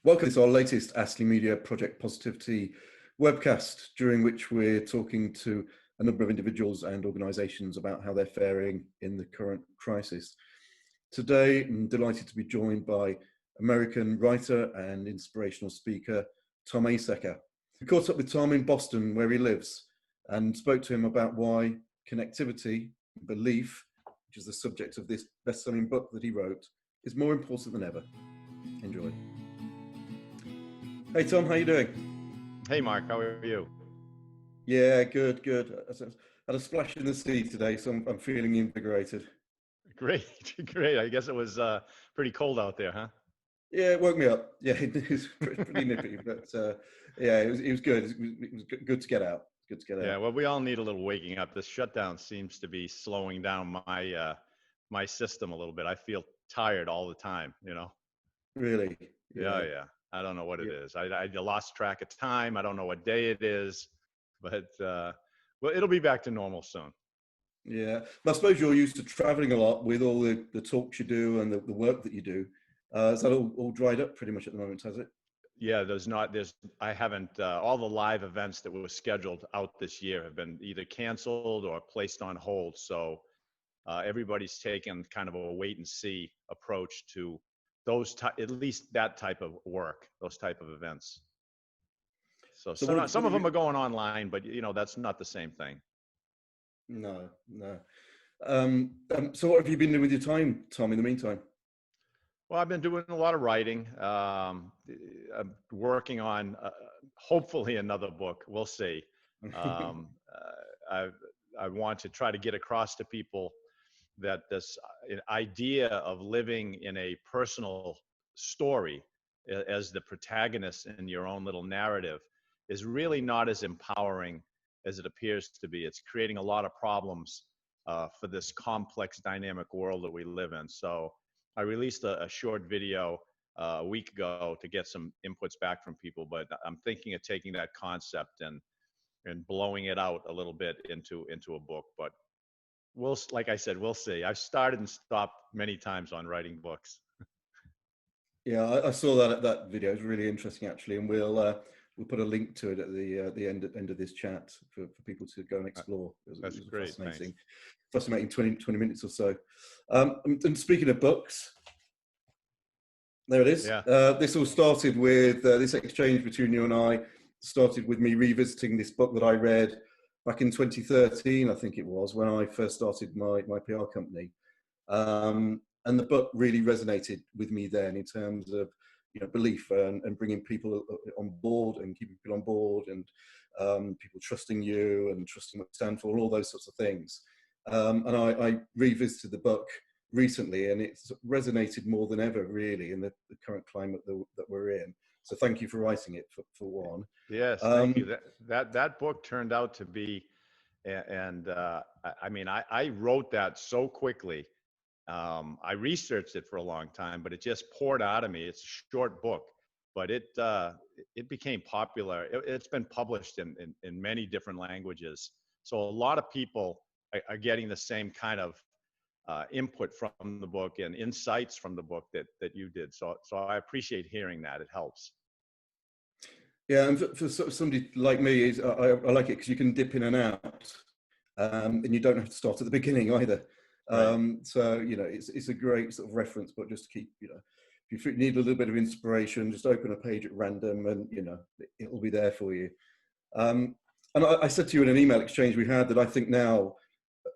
Welcome to our latest Astley Media Project Positivity webcast, during which we're talking to a number of individuals and organisations about how they're faring in the current crisis. Today, I'm delighted to be joined by American writer and inspirational speaker, Tom Asacker. We caught up with Tom in Boston, where he lives, and spoke to him about why connectivity, belief, which is the subject of this best-selling book that he wrote, is more important than ever. Enjoy. Hey Tom, how you doing? Hey Mark, how are you? Yeah, good. I had a splash in the sea today, so I'm feeling invigorated. Great, great. I guess it was pretty cold out there, huh? Yeah, it woke me up. Yeah, it was pretty nippy, but yeah, it was good. It was good to get out. Good to get out. Yeah, well, we all need a little waking up. This shutdown seems to be slowing down my system a little bit. I feel tired all the time, you know? Really? Yeah. I don't know what it Yeah. is. I lost track of time. I don't know what day it is, but well, it'll be back to normal soon. Yeah. I suppose you're used to traveling a lot with all the talks you do and the work that you do. Is that all dried up pretty much at the moment, has it? Yeah, I haven't, all the live events that were scheduled out this year have been either canceled or placed on hold. So everybody's taken kind of a wait and see approach to at least that type of work, those type of events. So some of them are going online, but that's not the same thing. No. So what have you been doing with your time, Tom, in the meantime? Well, I've been doing a lot of writing. I'm working on hopefully another book. We'll see. I want to try to get across to people that this idea of living in a personal story as the protagonist in your own little narrative is really not as empowering as it appears to be. It's creating a lot of problems for this complex, dynamic world that we live in. So I released a short video a week ago to get some inputs back from people, but I'm thinking of taking that concept and blowing it out a little bit into a book. But like I said, we'll see. I've started and stopped many times on writing books. Yeah, I saw that video. It's really interesting, actually, and we'll put a link to it at the end of this chat for people to go and explore. That's great. Fascinating. Thanks. Fascinating 20 minutes or so. And speaking of books, there it is. Yeah. This all started with this exchange between you and I. Started with me revisiting this book that I read back in 2013, I think it was, when I first started my PR company. And the book really resonated with me then in terms of belief and bringing people on board and keeping people on board and people trusting you and trusting what you stand for, all those sorts of things. And I revisited the book recently, and it's resonated more than ever, really, in the current climate that we're in. So thank you for writing it, for one. Yes, thank you. That book turned out to be, and I mean, I wrote that so quickly. I researched it for a long time, but it just poured out of me. It's a short book, but it became popular. It's been published in many different languages. So a lot of people are getting the same kind of input from the book and insights from the book that you did. So I appreciate hearing that. It helps. Yeah, and for somebody like me, I like it because you can dip in and out, and you don't have to start at the beginning either. Right. So it's a great sort of reference book just to keep, if you need a little bit of inspiration, just open a page at random, and it'll be there for you. And I said to you in an email exchange we had that I think now,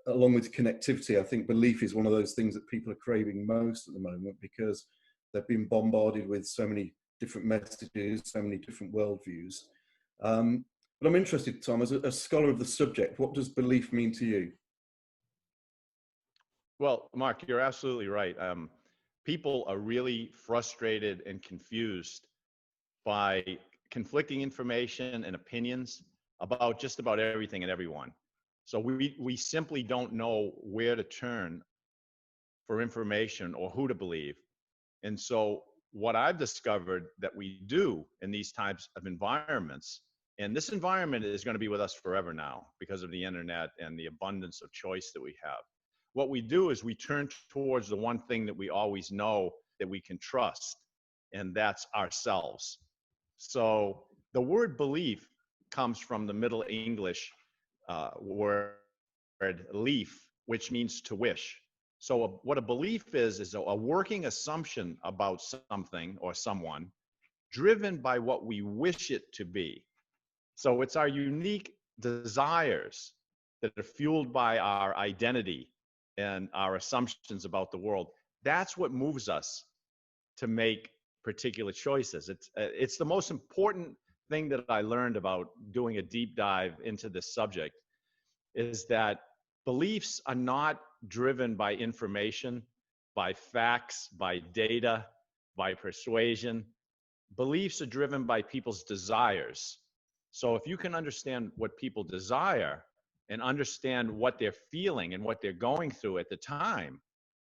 along with connectivity, I think belief is one of those things that people are craving most at the moment, because they've been bombarded with so many different messages, so many different worldviews. But I'm interested, Tom, as a scholar of the subject, what does belief mean to you? Well, Mark, you're absolutely right. People are really frustrated and confused by conflicting information and opinions about just about everything and everyone. So we simply don't know where to turn for information or who to believe. And so what I've discovered that we do in these types of environments, and this environment is going to be with us forever now because of the internet and the abundance of choice that we have. What we do is we turn towards the one thing that we always know that we can trust. and that's ourselves. So the word belief comes from the Middle English word leaf, which means to wish. So what a belief is a working assumption about something or someone driven by what we wish it to be. So it's our unique desires that are fueled by our identity and our assumptions about the world. That's what moves us to make particular choices. It's the most important thing that I learned about doing a deep dive into this subject is that beliefs are not driven by information, by facts, by data, by persuasion. Beliefs are driven by people's desires. So if you can understand what people desire and understand what they're feeling and what they're going through at the time,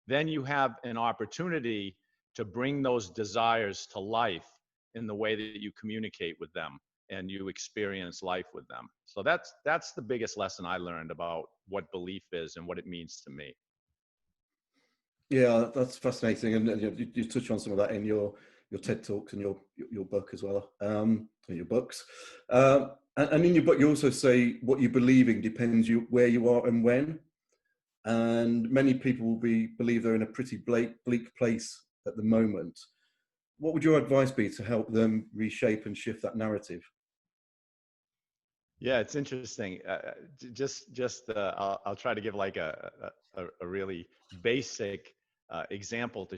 then you have an opportunity to bring those desires to life in the way that you communicate with them and you experience life with them. So that's the biggest lesson I learned about what belief is and what it means to me. Yeah, that's fascinating, and you touch on some of that in your TED talks and your book as well, and your books. And in your book, you also say what you're believing depends where you are and when. And many people will believe they're in a pretty bleak place at the moment. What would your advice be to help them reshape and shift that narrative? Yeah, it's interesting. I'll try to give like a really basic example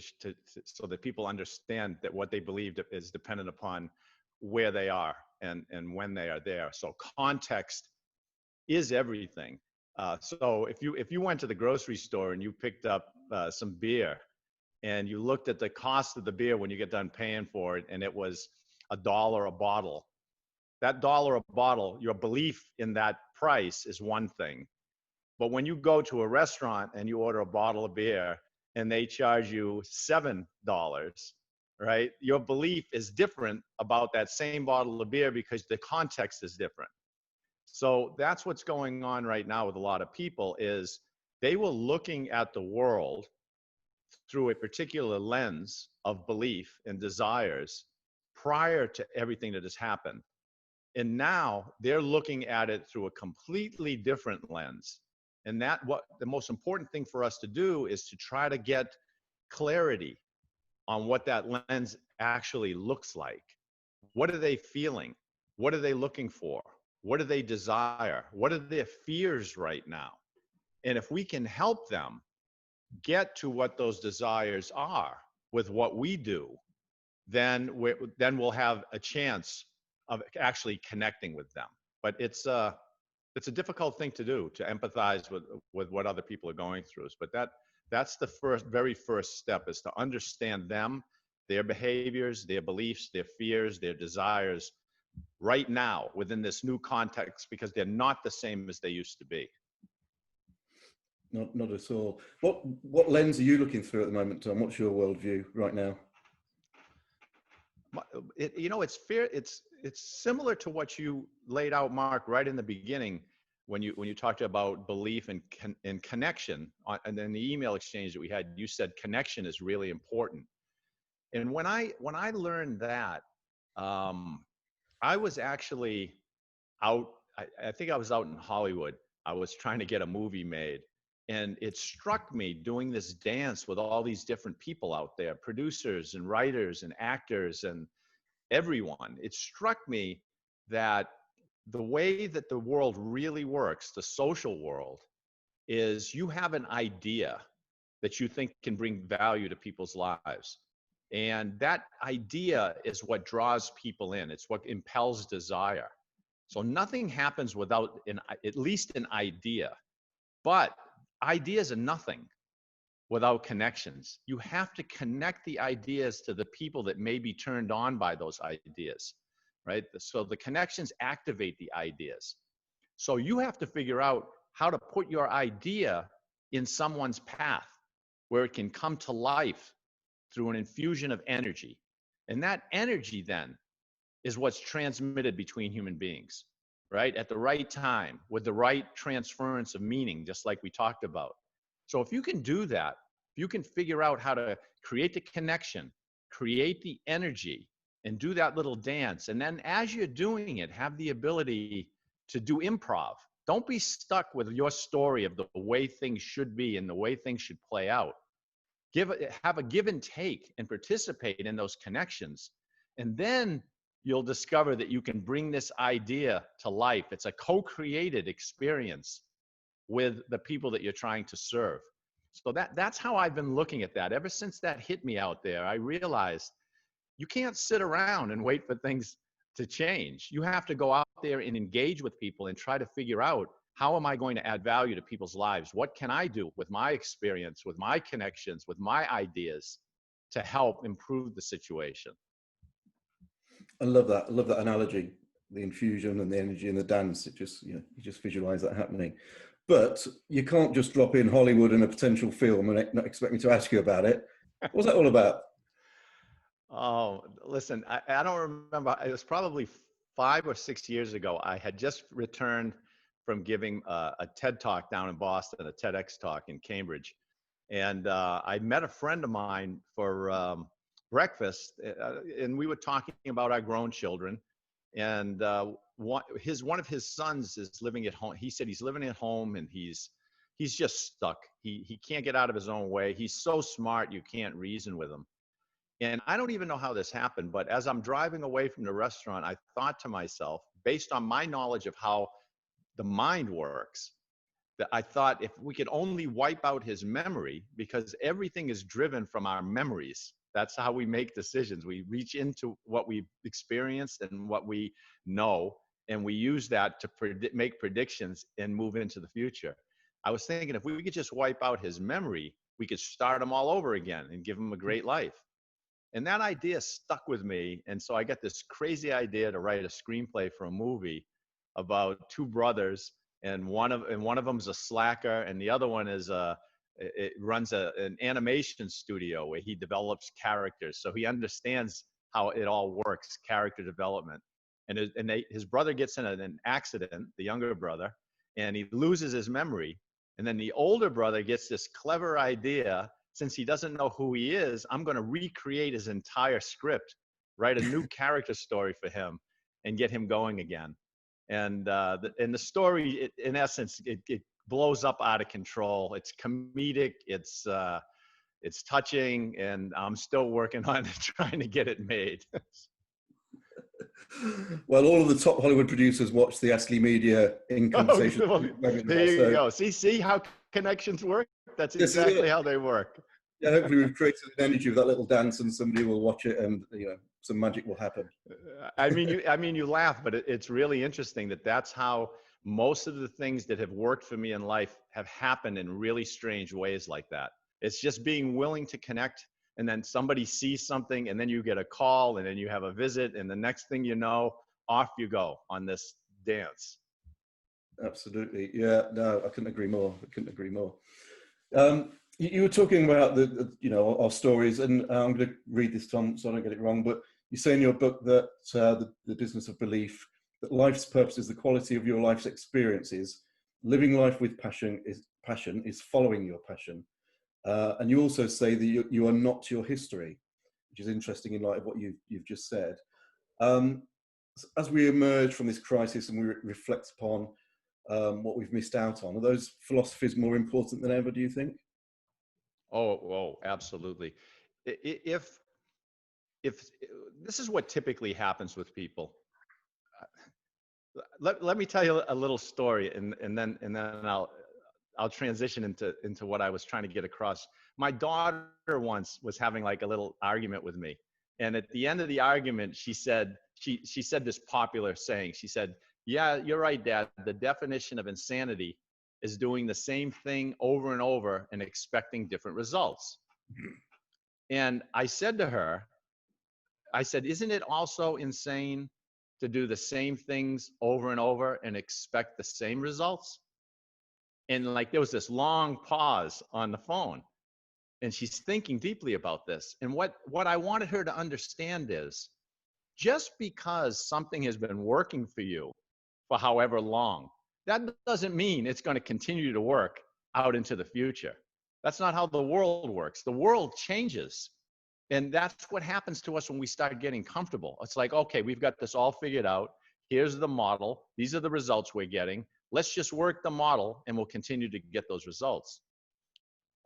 so that people understand that what they believe is dependent upon where they are and when they are there. So context is everything. So if you went to the grocery store and you picked up some beer and you looked at the cost of the beer when you get done paying for it and it was $1 a bottle, that dollar a bottle, your belief in that price is one thing. But when you go to a restaurant and you order a bottle of beer and they charge you $7, right? Your belief is different about that same bottle of beer because the context is different. So that's what's going on right now with a lot of people is they were looking at the world through a particular lens of belief and desires prior to everything that has happened. And now they're looking at it through a completely different lens. And that what the most important thing for us to do is to try to get clarity on what that lens actually looks like. What are they feeling? What are they looking for? What do they desire? What are their fears right now? And if we can help them get to what those desires are with what we do, then we'll have a chance of actually connecting with them. But it's a difficult thing to do, to empathize with what other people are going through. But that's the very first step, is to understand them, their behaviors, their beliefs, their fears, their desires right now within this new context, because they're not the same as they used to be. Not at all. What lens are you looking through at the moment, Tom? What's your worldview right now? It's fair. It's similar to what you laid out, Mark, right in the beginning when you talked about belief and connection. And then the email exchange that we had, you said connection is really important. And when I learned that, I was actually out. I think I was out in Hollywood. I was trying to get a movie made. And it struck me doing this dance with all these different people out there, producers and writers and actors and everyone. It struck me that the way that the world really works, the social world, is you have an idea that you think can bring value to people's lives. And that idea is what draws people in. It's what impels desire. So nothing happens without at least an idea. But ideas are nothing without connections. You have to connect the ideas to the people that may be turned on by those ideas, right? So the connections activate the ideas. So you have to figure out how to put your idea in someone's path where it can come to life through an infusion of energy. And that energy then is what's transmitted between human beings, right? At the right time, with the right transference of meaning, just like we talked about. So if you can do that, if you can figure out how to create the connection create the energy and do that little dance. And then as you're doing it, have the ability to do improv. Don't be stuck with your story of the way things should be and the way things should play out. Have a give and take and participate in those connections. And then you'll discover that you can bring this idea to life. It's a co-created experience with the people that you're trying to serve. So that's how I've been looking at that. Ever since that hit me out there, I realized you can't sit around and wait for things to change. You have to go out there and engage with people and try to figure out, how am I going to add value to people's lives? What can I do with my experience, with my connections, with my ideas to help improve the situation? I love that. I love that analogy, the infusion and the energy and the dance. It just, you just visualize that happening. But you can't just drop in Hollywood and a potential film and not expect me to ask you about it. What's that all about? Oh, listen, I don't remember. It was probably 5 or 6 years ago. I had just returned from giving a TED talk down in Boston, a TEDx talk in Cambridge. And I met a friend of mine for breakfast, and we were talking about our grown children. And one of his sons is living at home. He said he's living at home and he's just stuck. He can't get out of his own way. He's so smart, you can't reason with him. And I don't even know how this happened, but as I'm driving away from the restaurant, I thought to myself, based on my knowledge of how the mind works, that I thought if we could only wipe out his memory, because everything is driven from our memories. That's how we make decisions. We reach into what we experienced and what we know, and we use that to make predictions and move into the future. I was thinking if we could just wipe out his memory, we could start him all over again and give him a great life. And that idea stuck with me. And so I got this crazy idea to write a screenplay for a movie about two brothers, and one of them's a slacker, and the other one is runs an animation studio where he develops characters. So he understands how it all works, character development. And his brother gets in an accident, the younger brother, and he loses his memory. And then the older brother gets this clever idea. Since he doesn't know who he is, I'm going to recreate his entire script, write a new character story for him, and get him going again. And the story, in essence, it blows up out of control. It's comedic, it's touching, and I'm still working on it, trying to get it made. Well, all of the top Hollywood producers watch the Astley Media in conversation. There you go. See how connections work? That's exactly how they work. Yeah, hopefully we've created an energy with that little dance, and somebody will watch it, and some magic will happen. I mean, you laugh, but it's really interesting that's how most of the things that have worked for me in life have happened in really strange ways like that. It's just being willing to connect, and then somebody sees something, and then you get a call, and then you have a visit, and the next thing you know, off you go on this dance. Absolutely. Yeah, no, I couldn't agree more. You were talking about our stories, and I'm going to read this, Tom, so I don't get it wrong, but you say in your book that the business of belief, that life's purpose is the quality of your life's experiences. Living life with passion is following your passion. And you also say that you are not your history, which is interesting in light of what you've just said. As we emerge from this crisis and we reflect upon what we've missed out on, are those philosophies more important than ever, do you think? Oh, absolutely. If this is what typically happens with people, let me tell you a little story, and then I'll transition into what I was trying to get across. My daughter once was having like a little argument with me, and at the end of the argument, she said this popular saying. She said, "Yeah, you're right, Dad. The definition of insanity is doing the same thing over and over and expecting different results." And I said to her, isn't it also insane to do the same things over and over and expect the same results? And like there was this long pause on the phone, and she's thinking deeply about this. And what I wanted her to understand is, just because something has been working for you for however long, that doesn't mean it's going to continue to work out into the future. That's not how the world works. The world changes. And that's what happens to us when we start getting comfortable. It's like, okay, we've got this all figured out. Here's the model. These are the results we're getting. Let's just work the model and we'll continue to get those results.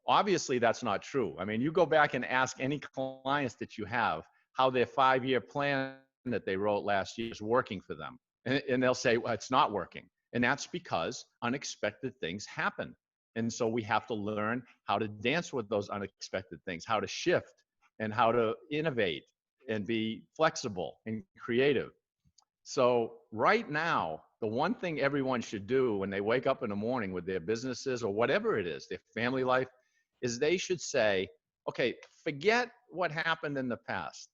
Obviously, that's not true. I mean, you go back and ask any clients that you have how their 5-year plan that they wrote last year is working for them. And they'll say, well, it's not working. And that's because unexpected things happen. And so we have to learn how to dance with those unexpected things, how to shift and how to innovate and be flexible and creative. So right now, the one thing everyone should do when they wake up in the morning with their businesses or whatever it is, their family life, is they should say, okay, forget what happened in the past.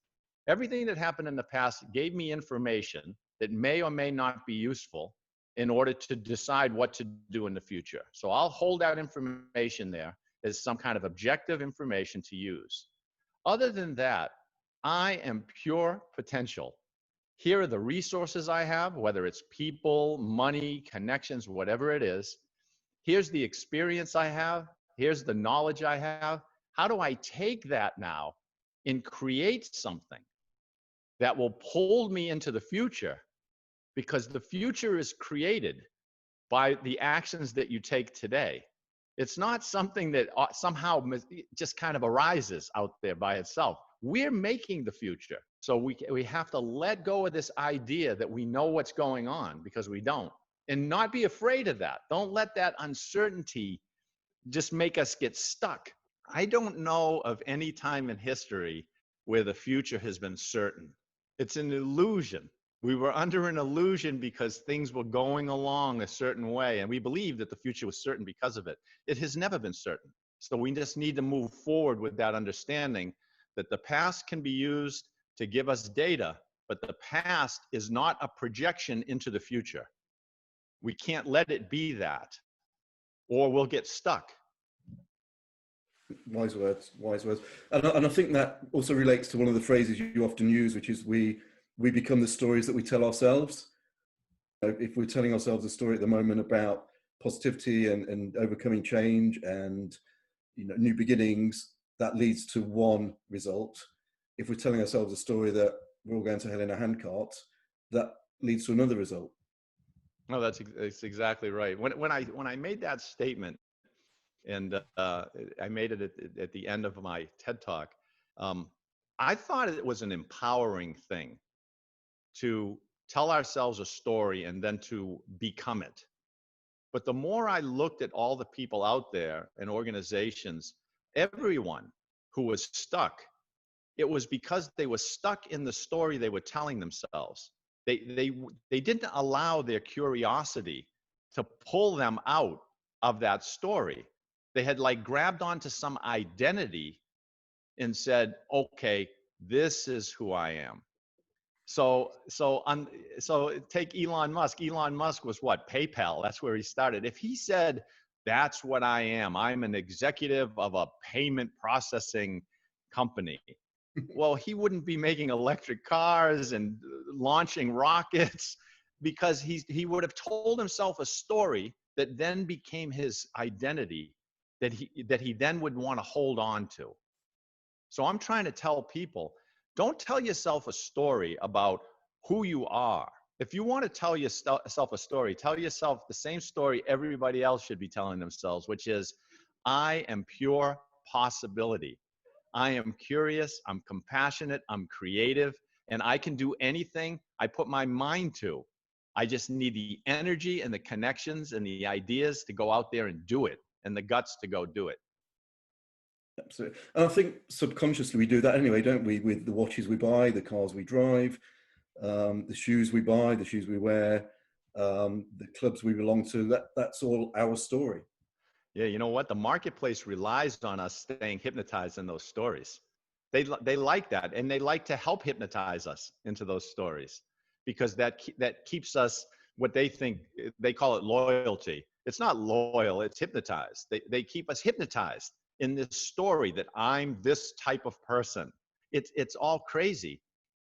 Everything that happened in the past gave me information that may or may not be useful in order to decide what to do in the future. So I'll hold that information there as some kind of objective information to use. Other than that, I am pure potential. Here are the resources I have, whether it's people, money, connections, whatever it is. Here's the experience I have. Here's the knowledge I have. How do I take that now and create something that will pull me into the future? Because the future is created by the actions that you take today. It's not something that somehow just kind of arises out there by itself. We're making the future. So we have to let go of this idea that we know what's going on, because we don't, and not be afraid of that. Don't let that uncertainty just make us get stuck. I don't know of any time in history where the future has been certain. It's an illusion. We were under an illusion because things were going along a certain way, and we believed that the future was certain because of it. It has never been certain. So we just need to move forward with that understanding that the past can be used to give us data, but the past is not a projection into the future. We can't let it be that, or we'll get stuck. Wise words, wise words. And I think that also relates to one of the phrases you often use, which is we become the stories that we tell ourselves. If we're telling ourselves a story at the moment about positivity and overcoming change and new beginnings, that leads to one result. If we're telling ourselves a story that we're all going to hell in a handcart, that leads to another result. No, that's exactly right. When I made that statement, and I made it at the end of my TED Talk, I thought it was an empowering thing to tell ourselves a story and then to become it. But the more I looked at all the people out there and organizations, everyone who was stuck, it was because they were stuck in the story they were telling themselves. They didn't allow their curiosity to pull them out of that story. They had like grabbed onto some identity and said, okay, this is who I am. So take Elon Musk. Elon Musk was what? PayPal. That's where he started. If he said, that's what I am, I'm an executive of a payment processing company, well, he wouldn't be making electric cars and launching rockets, because he would have told himself a story that then became his identity, that he then would want to hold on to. So I'm trying to tell people, don't tell yourself a story about who you are. If you want to tell yourself a story, tell yourself the same story everybody else should be telling themselves, which is, I am pure possibility. I am curious, I'm compassionate, I'm creative, and I can do anything I put my mind to. I just need the energy and the connections and the ideas to go out there and do it, and the guts to go do it. Absolutely. And I think subconsciously we do that anyway, don't we? With the watches we buy, the cars we drive, the shoes we buy, the shoes we wear, the clubs we belong to, that's all our story. Yeah, you know what? The marketplace relies on us staying hypnotized in those stories. They like that, and they like to help hypnotize us into those stories, because that keeps us, what they think, they call it loyalty. It's not loyal, it's hypnotized. They keep us hypnotized in this story that I'm this type of person. It's all crazy,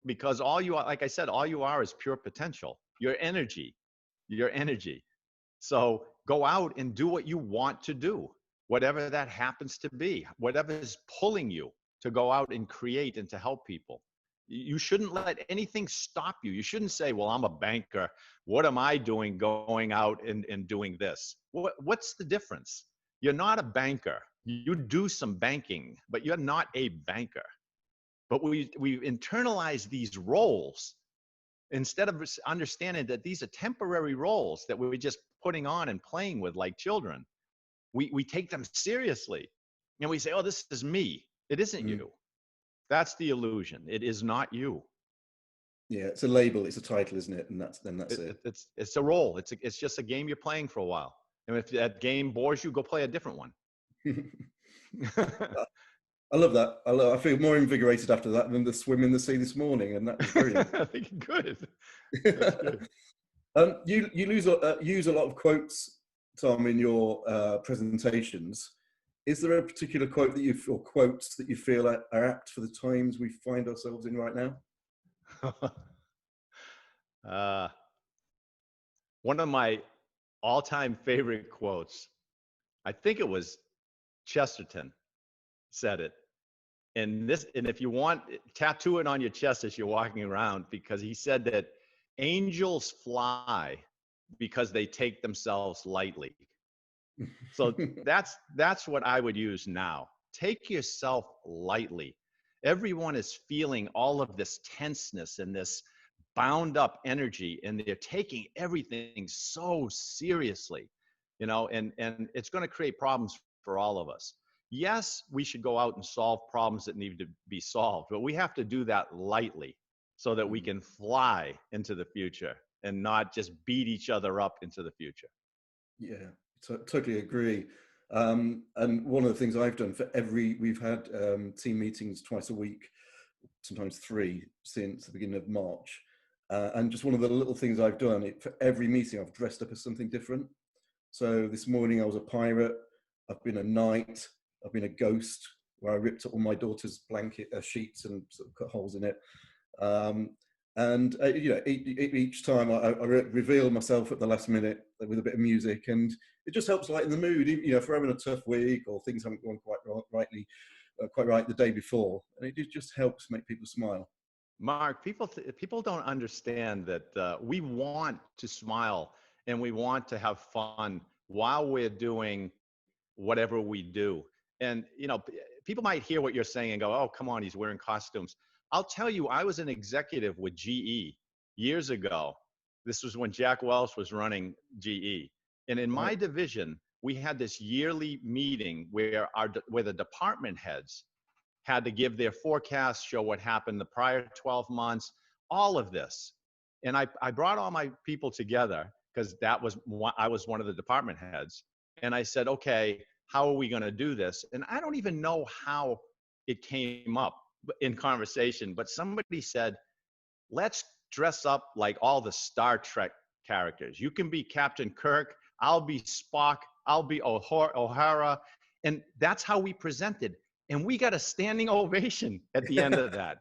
because all you are, like I said, all you are is pure potential. Your energy. So go out and do what you want to do, whatever that happens to be, whatever is pulling you. to go out and create and to help people. You shouldn't let anything stop you. You shouldn't say, well, I'm a banker. What am I doing going out and doing this? What's the difference? You're not a banker. You do some banking, but you're not a banker. But we internalize these roles instead of understanding that these are temporary roles that we're just putting on and playing with like children. We take them seriously and we say, oh, this is me. It isn't you. That's the illusion. It is not you. Yeah, it's a label, it's a title, isn't it? And that's it. It's a role. It's just a game you're playing for a while. And if that game bores you, go play a different one. I love that. I feel more invigorated after that than the swim in the sea this morning, and that was very good. That's good. You use a lot of quotes, Tom, in your presentations. Is there a particular quote or quotes that you feel are apt for the times we find ourselves in right now? One of my all-time favorite quotes, I think it was Chesterton said it. And if you want, tattoo it on your chest as you're walking around, because he said that angels fly because they take themselves lightly. So that's what I would use now. Take yourself lightly. Everyone is feeling all of this tenseness and this bound up energy, and they're taking everything so seriously, and it's going to create problems for all of us. Yes, we should go out and solve problems that need to be solved, but we have to do that lightly so that we can fly into the future and not just beat each other up into the future. Yeah, totally agree. And one of the things I've done we've had team meetings twice a week, sometimes 3 since the beginning of March. And just one of the little things I've done, for every meeting, I've dressed up as something different. So this morning I was a pirate, I've been a knight, I've been a ghost, where I ripped up all my daughter's blanket sheets and sort of cut holes in it. Each time I reveal myself at the last minute with a bit of music, and it just helps lighten the mood. If we're having a tough week or things haven't gone quite right the day before, and it just helps make people smile. Mark, people don't understand that we want to smile and we want to have fun while we're doing whatever we do. And, people might hear what you're saying and go, oh, come on, he's wearing costumes. I'll tell you, I was an executive with GE years ago. This was when Jack Welch was running GE. And in my division, we had this yearly meeting where the department heads had to give their forecast, show what happened the prior 12 months, all of this. And I brought all my people together because I was one of the department heads. And I said, okay, how are we going to do this? And I don't even know how it came up in conversation, but somebody said, let's dress up like all the Star Trek characters. You can be Captain Kirk, I'll be Spock, I'll be O'Hara. And that's how we presented. And we got a standing ovation at the end of that,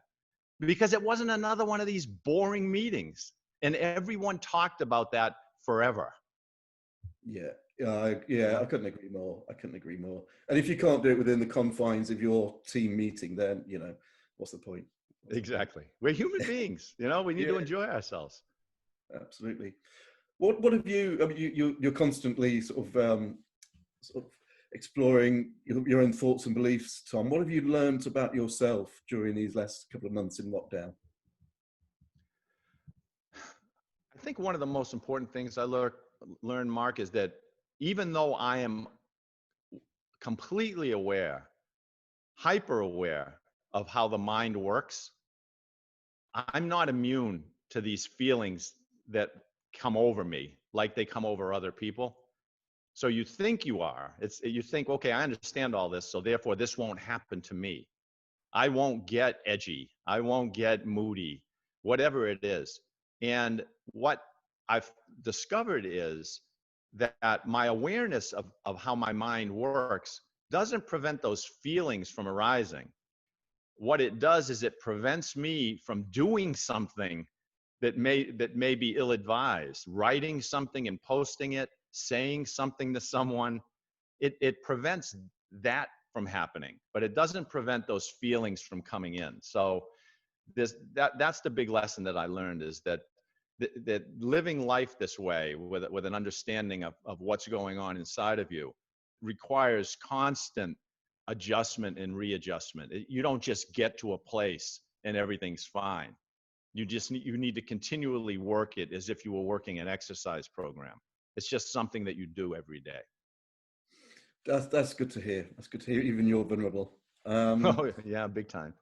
because it wasn't another one of these boring meetings. And everyone talked about that forever. Yeah, I couldn't agree more. And if you can't do it within the confines of your team meeting, then, what's the point? Exactly. We're human beings, we need to enjoy ourselves. Absolutely. What have you're constantly sort of exploring your own thoughts and beliefs, Tom. What have you learned about yourself during these last couple of months in lockdown? I think one of the most important things I learned, Mark, is that even though I am completely aware, hyper aware of how the mind works, I'm not immune to these feelings that come over me like they come over other people. So you think you are. You think, okay, I understand all this, so therefore this won't happen to me. I won't get edgy. I won't get moody, whatever it is. And what I've discovered is that my awareness of how my mind works doesn't prevent those feelings from arising. What it does is it prevents me from doing something that may be ill-advised, writing something and posting it, saying something to someone. It prevents that from happening, but it doesn't prevent those feelings from coming in. So that's the big lesson that I learned, is that that living life this way with an understanding of what's going on inside of you requires constant adjustment and readjustment. You don't just get to a place and everything's fine. You need to continually work it as if you were working an exercise program. It's just something that you do every day. That's good to hear. That's good to hear. Even you're vulnerable. Oh yeah, big time.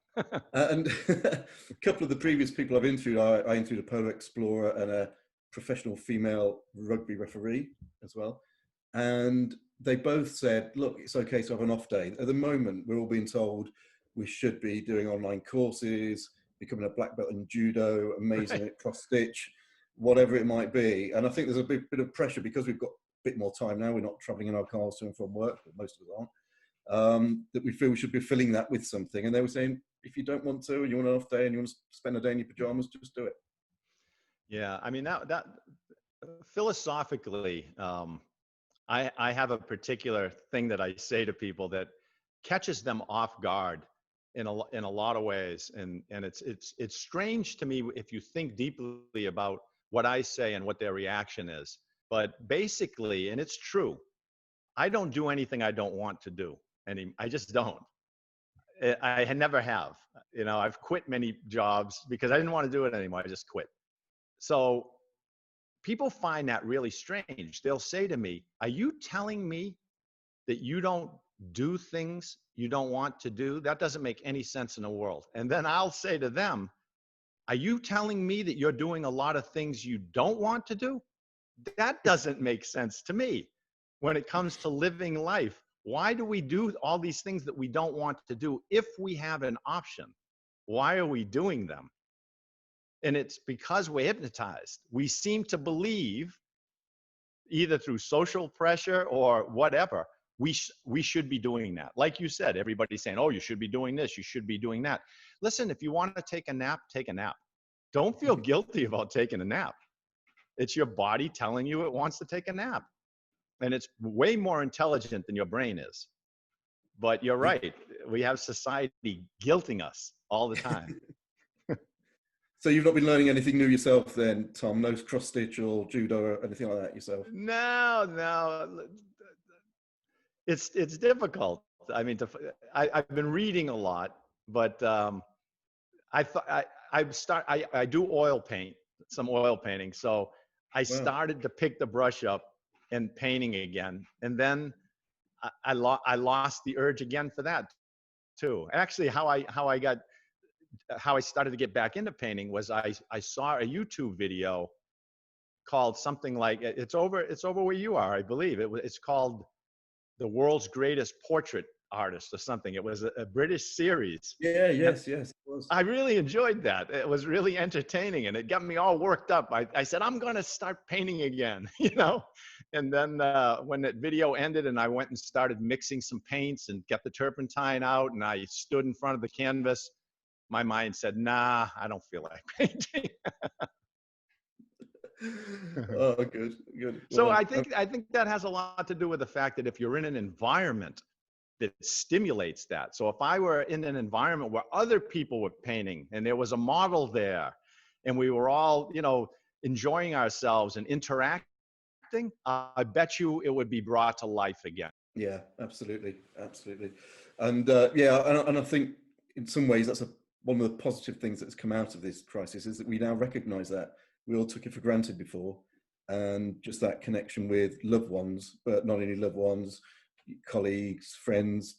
And a couple of the previous people I've interviewed, I interviewed a polar explorer and a professional female rugby referee as well. And they both said, look, it's okay to have an off day. At the moment, we're all being told we should be doing online courses, becoming a black belt in judo, amazing at cross stitch, whatever it might be. And I think there's a bit of pressure because we've got a bit more time now. We're not traveling in our cars to and from work, but most of us aren't. That we feel we should be filling that with something. And they were saying, if you don't want to, and you want an off day and you want to spend a day in your pajamas, just do it. Yeah, I mean, that philosophically, I have a particular thing that I say to people that catches them off guard in a lot of ways, and it's strange to me if you think deeply about what I say and what their reaction is. But basically, and it's true, I don't do anything I don't want to do. I just don't. I never have. You know, I've quit many jobs because I didn't want to do it anymore. I just quit. So people find that really strange. They'll say to me, are you telling me that you don't do things you don't want to do? That doesn't make any sense in the world. And then I'll say to them, are you telling me that you're doing a lot of things you don't want to do? That doesn't make sense to me. When it comes to living life, why do we do all these things that we don't want to do if we have an option? Why are we doing them? And it's because we're hypnotized. We seem to believe, either through social pressure or whatever, we should be doing that. Like you said, everybody's saying, oh, you should be doing this, you should be doing that. Listen, if you want to take a nap, take a nap. Don't feel guilty about taking a nap. It's your body telling you it wants to take a nap. And it's way more intelligent than your brain is. But you're right. We have society guilting us all the time. So you've not been learning anything new yourself then, Tom? No cross stitch or judo or anything like that yourself? No. It's difficult. I mean, I've been reading a lot, but I do oil paint, some oil painting. So I started to pick the brush up and painting again, and then I lost the urge again for that too. Actually, how I started to get back into painting was I saw a YouTube video called something like, it's over where you are, I believe. It's called The World's Greatest Portrait Artist or something. It was a British series. Yes, it was. I really enjoyed that. It was really entertaining, and it got me all worked up. I said, I'm going to start painting again, you know? And then when that video ended and I went and started mixing some paints and got the turpentine out and I stood in front of the canvas, my mind said, nah, I don't feel like painting. Oh, good. So well, I think that has a lot to do with the fact that if you're in an environment that stimulates that. So if I were in an environment where other people were painting and there was a model there and we were all, you know, enjoying ourselves and interacting, I bet you it would be brought to life again. Yeah, absolutely. And and I think in some ways that's one of the positive things that's come out of this crisis is that we now recognize that. We all took it for granted before, and just that connection with loved ones, but not only loved ones, colleagues, friends,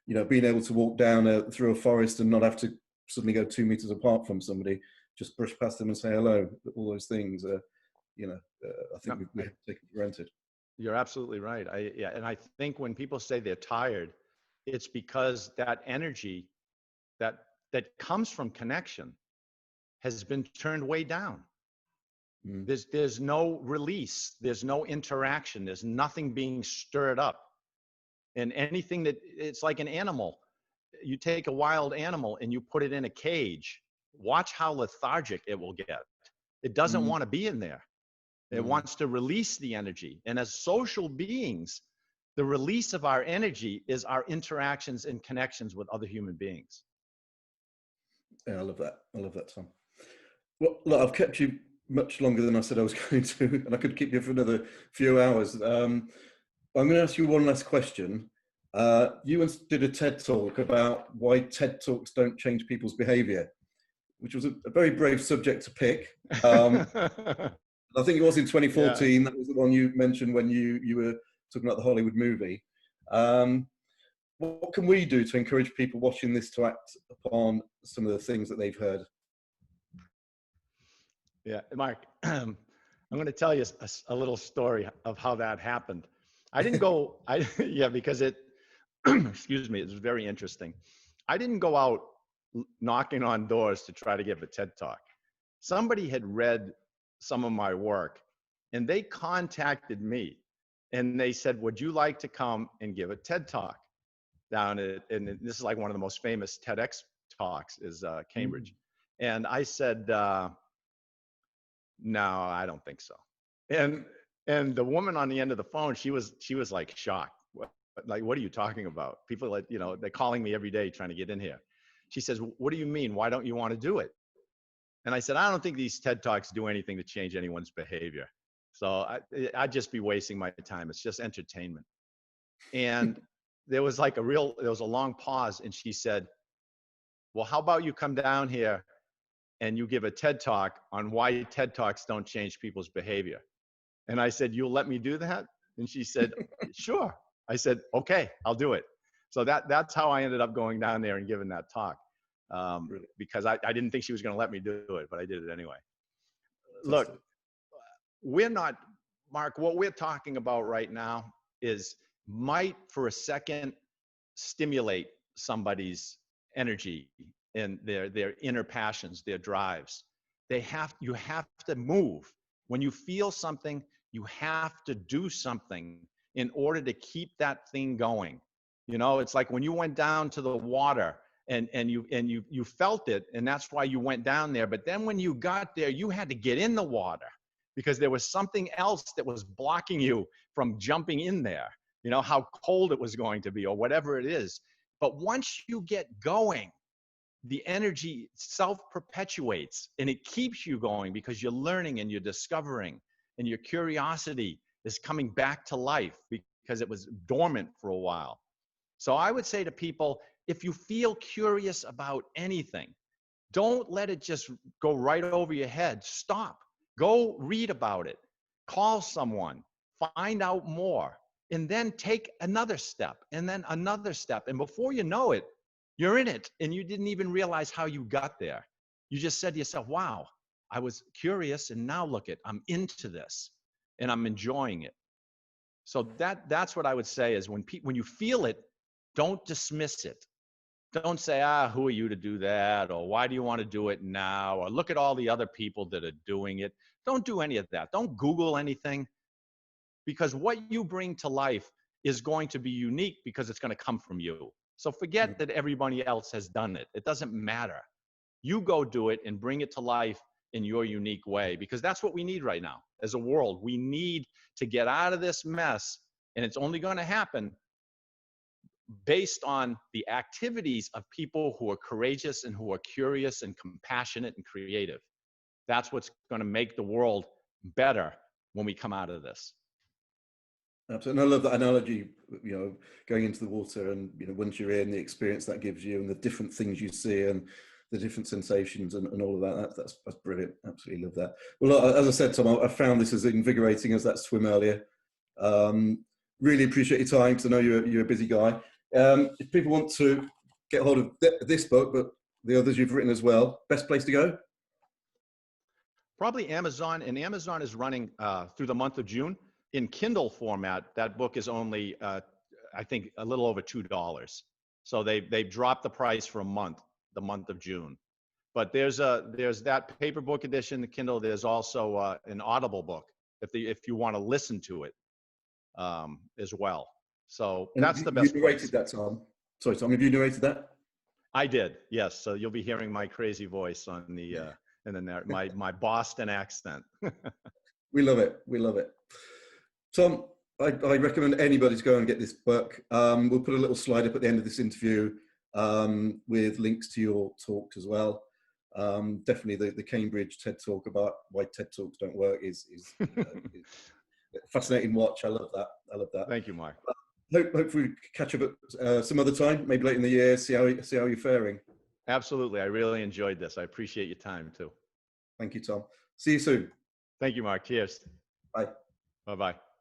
you know, being able to walk down through a forest and not have to suddenly go 2 meters apart from somebody, just brush past them and say hello. All those things, I think we have taken for granted. You're absolutely right. And I think when people say they're tired, it's because that energy that comes from connection has been turned way down. There's no release, there's no interaction, there's nothing being stirred up. And anything it's like an animal. You take a wild animal and you put it in a cage, watch how lethargic it will get. It doesn't want to be in there. It wants to release the energy. And as social beings, The release of our energy is our interactions and connections with other human beings. Yeah, I love that. I love that, Tom. Well, look, I've kept you much longer than I said I was going to, and I could keep you for another few hours. I'm going to ask you one last question. You once did a TED talk about why TED Talks don't change people's behavior, which was a very brave subject to pick. I think it was in 2014. Yeah. That was the one you mentioned when you were talking about the Hollywood movie. What can we do to encourage people watching this to act upon some of the things that they've heard? Yeah, Mark, I'm going to tell you a little story of how that happened. I didn't go, because it, excuse me, it was very interesting. I didn't go out knocking on doors to try to give a TED Talk. Somebody had read some of my work and they contacted me and they said, would you like to come and give a TED Talk down at, and this is like one of the most famous TEDx talks is Cambridge. And I said, no, I don't think so. And the woman on the end of the phone, she was like shocked. Like, what are you talking about? People like, they're calling me every day trying to get in here. She says, what do you mean? Why don't you want to do it? And I said, I don't think these TED Talks do anything to change anyone's behavior. So I'd just be wasting my time. It's just entertainment. And there was a long pause. And she said, well, how about you come down here and you give a TED Talk on why TED Talks don't change people's behavior? And I said, you'll let me do that? And she said, sure. I said, okay, I'll do it. So that's how I ended up going down there and giving that talk. Because I didn't think she was going to let me do it, but I did it anyway. Look, we're not, Mark, what we're talking about right now might for a second stimulate somebody's energy and their inner passions, their drives. You have to move. When you feel something, you have to do something in order to keep that thing going. It's like when you went down to the water and you felt it, and that's why you went down there. But then when you got there, you had to get in the water because there was something else that was blocking you from jumping in there. How cold it was going to be or whatever it is. But once you get going, the energy self-perpetuates and it keeps you going because you're learning and you're discovering and your curiosity is coming back to life because it was dormant for a while. So I would say to people, if you feel curious about anything, don't let it just go right over your head. Stop. Go read about it. Call someone. Find out more. And then take another step and then another step. And before you know it, you're in it and you didn't even realize how you got there. You just said to yourself, wow, I was curious and now look I'm into this and I'm enjoying it. So that's what I would say is when you feel it, don't dismiss it. Don't say, who are you to do that? Or why do you want to do it now? Or look at all the other people that are doing it. Don't do any of that. Don't Google anything, because what you bring to life is going to be unique because it's going to come from you. So forget that everybody else has done it. It doesn't matter. You go do it and bring it to life in your unique way, because that's what we need right now as a world. We need to get out of this mess, and it's only going to happen based on the activities of people who are courageous and who are curious and compassionate and creative. That's what's going to make the world better when we come out of this. Absolutely. And I love that analogy, going into the water and, once you're in, the experience that gives you and the different things you see and the different sensations and all of that. That's brilliant. Absolutely love that. Well, as I said, Tom, I found this as invigorating as that swim earlier. Really appreciate your time because I know you're a busy guy. If people want to get hold of this book, but the others you've written as well, best place to go? Probably Amazon, and Amazon is running through the month of June. In Kindle format, that book is only, I think, a little over $2. So they've dropped the price for a month, the month of June. But there's that paper book edition, the Kindle. There's also an Audible book if you want to listen to it as well. So that's the best. You narrated that, Tom. Sorry, Tom, have you narrated that? I did, yes. So you'll be hearing my crazy voice on my Boston accent. We love it. We love it. Tom, I recommend anybody to go and get this book. We'll put a little slide up at the end of this interview with links to your talks as well. Definitely the Cambridge TED Talk about why TED Talks don't work is a fascinating watch. I love that. I love that. Thank you, Mark. Hopefully we catch up at some other time, maybe late in the year, see how you're faring. Absolutely. I really enjoyed this. I appreciate your time too. Thank you, Tom. See you soon. Thank you, Mark. Cheers. Bye. Bye-bye.